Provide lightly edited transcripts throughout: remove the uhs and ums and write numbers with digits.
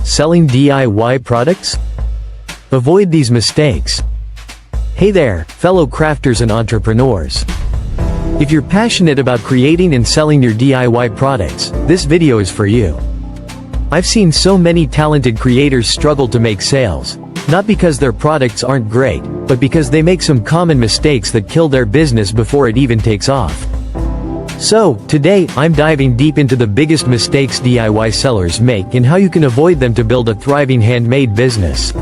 selling DIY products? Avoid these mistakes. Hey there, fellow crafters and entrepreneurs. If you're passionate about creating and selling your DIY products, this video is for you. I've seen so many talented creators struggle to make sales, not because their products aren't great, but because they make some common mistakes that kill their business before it even takes off. So, today, I'm diving deep into the biggest mistakes DIY sellers make and how you can avoid them to build a thriving handmade business.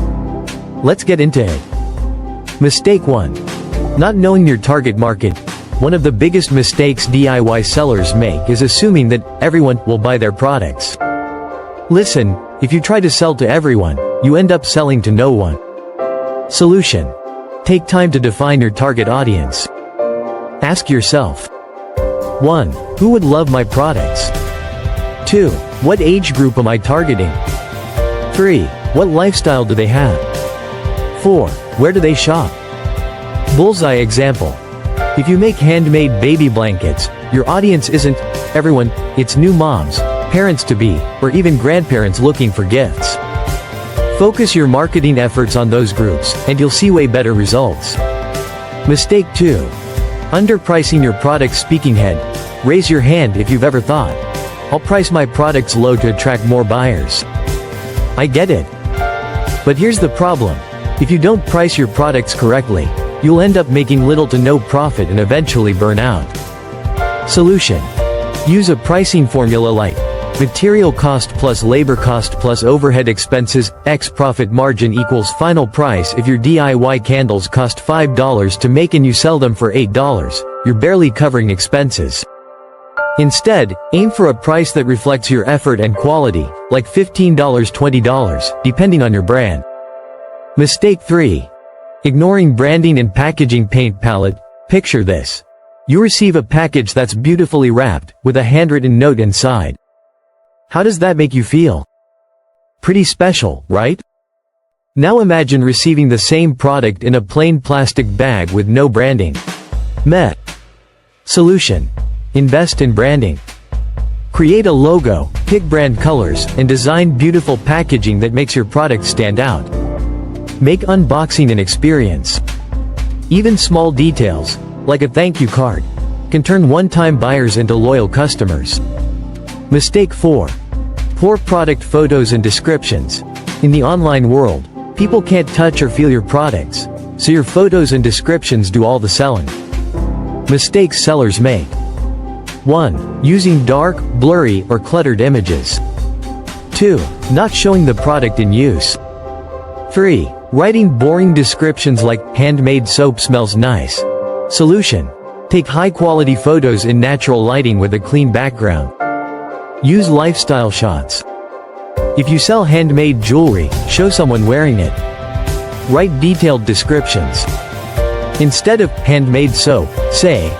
Let's get into it. Mistake 1. Not knowing your target market. One of the biggest mistakes DIY sellers make is assuming that everyone will buy their products. Listen, if you try to sell to everyone, you end up selling to no one. Solution. Take time to define your target audience. Ask yourself. 1. Who would love my products? 2. What age group am I targeting? 3. What lifestyle do they have? 4. Where do they shop? Bullseye example. If you make handmade baby blankets, your audience isn't everyone, it's new moms, parents-to-be, or even grandparents looking for gifts. Focus your marketing efforts on those groups, and you'll see way better results. Mistake 2. Underpricing your product. Speaking head. Raise your hand if you've ever thought, I'll price my products low to attract more buyers. I get it. But here's the problem. If you don't price your products correctly, you'll end up making little to no profit and eventually burn out. Solution. Use a pricing formula like material cost plus labor cost plus overhead expenses, x profit margin equals final price. If your DIY candles cost $5 to make and you sell them for $8, you're barely covering expenses. Instead, aim for a price that reflects your effort and quality, like $15, $20, depending on your brand. Mistake 3. Ignoring branding and packaging. Paint palette. Picture this. You receive a package that's beautifully wrapped, with a handwritten note inside. How does that make you feel? Pretty special, right? Now imagine receiving the same product in a plain plastic bag with no branding. Meh. Solution. Invest in branding. Create a logo, pick brand colors, and design beautiful packaging that makes your product stand out. Make unboxing an experience. Even small details, like a thank you card, can turn one-time buyers into loyal customers. Mistake 4. Poor product photos and descriptions. In the online world, people can't touch or feel your products, so your photos and descriptions do all the selling. Mistakes sellers make. 1. Using dark, blurry, or cluttered images. 2. Not showing the product in use. 3. Writing boring descriptions like, handmade soap smells nice. Solution. Take high-quality photos in natural lighting with a clean background. Use lifestyle shots. If you sell handmade jewelry, show someone wearing it. Write detailed descriptions. Instead of, handmade soap, say,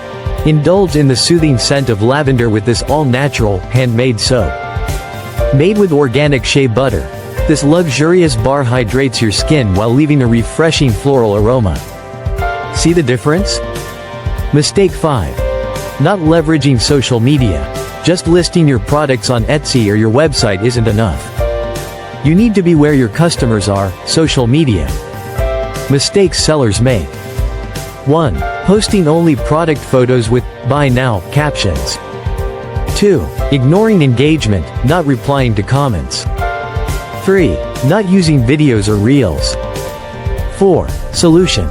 indulge in the soothing scent of lavender with this all-natural, handmade soap. Made with organic shea butter. This luxurious bar hydrates your skin while leaving a refreshing floral aroma. See the difference? Mistake 5. Not leveraging social media. Just listing your products on Etsy or your website isn't enough. You need to be where your customers are, social media. Mistakes sellers make. 1. Posting only product photos with, buy now, captions. 2. Ignoring engagement, not replying to comments. 3. Not using videos or reels. 4. Solution.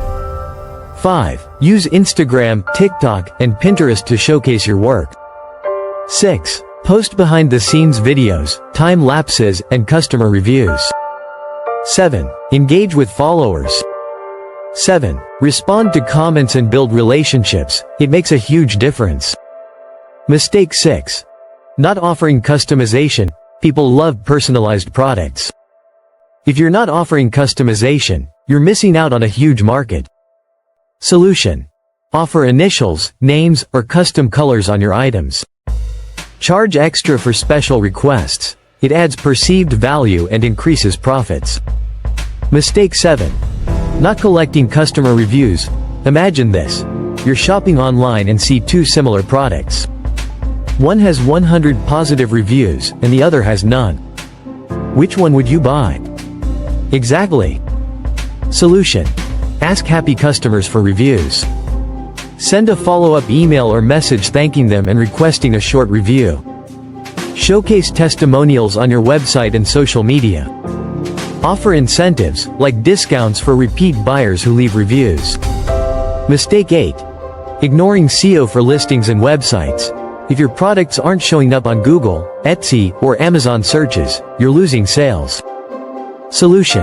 5. Use Instagram, TikTok, and Pinterest to showcase your work. 6. Post behind-the-scenes videos, time lapses, and customer reviews. 7. Engage with followers. 7. Respond to comments and build relationships. It makes a huge difference. Mistake 6. Not offering customization. People love personalized products. If you're not offering customization, you're missing out on a huge market. Solution. Offer initials, names, or custom colors on your items. Charge extra for special requests. It adds perceived value and increases profits. Mistake 7. Not collecting customer reviews. Imagine this. You're shopping online and see two similar products. One has 100 positive reviews, and the other has none. Which one would you buy? Exactly. Solution. Ask happy customers for reviews. Send a follow-up email or message thanking them and requesting a short review. Showcase testimonials on your website and social media. Offer incentives, like discounts for repeat buyers who leave reviews. Mistake 8. Ignoring SEO for listings and websites. If your products aren't showing up on Google, Etsy, or Amazon searches, you're losing sales. Solution.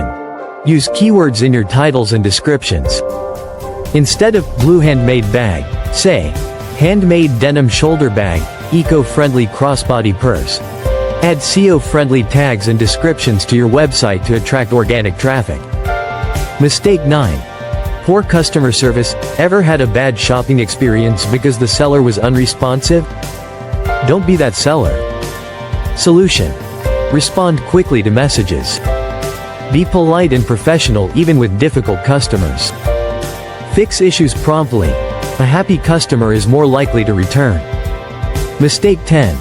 Use keywords in your titles and descriptions. Instead of blue handmade bag, say, handmade denim shoulder bag, eco-friendly crossbody purse. Add SEO-friendly tags and descriptions to your website to attract organic traffic. Mistake 9. Poor customer service. Ever had a bad shopping experience because the seller was unresponsive? Don't be that seller. Solution. Respond quickly to messages. Be polite and professional even with difficult customers. Fix issues promptly. A happy customer is more likely to return. Mistake 10.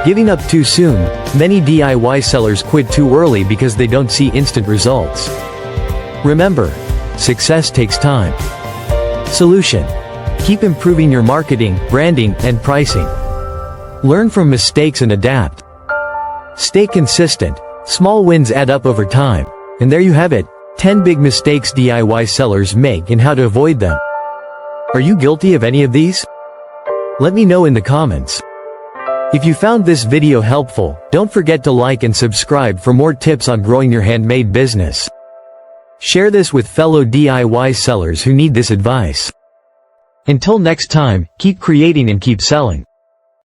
Giving up too soon. Many DIY sellers quit too early because they don't see instant results. Remember, success takes time. Solution. Keep improving your marketing, branding, and pricing. Learn from mistakes and adapt. Stay consistent. Small wins add up over time. And there you have it, 10 big mistakes DIY sellers make and how to avoid them. Are you guilty of any of these? Let me know in the comments. If you found this video helpful, don't forget to like and subscribe for more tips on growing your handmade business. Share this with fellow DIY sellers who need this advice. Until next time, keep creating and keep selling.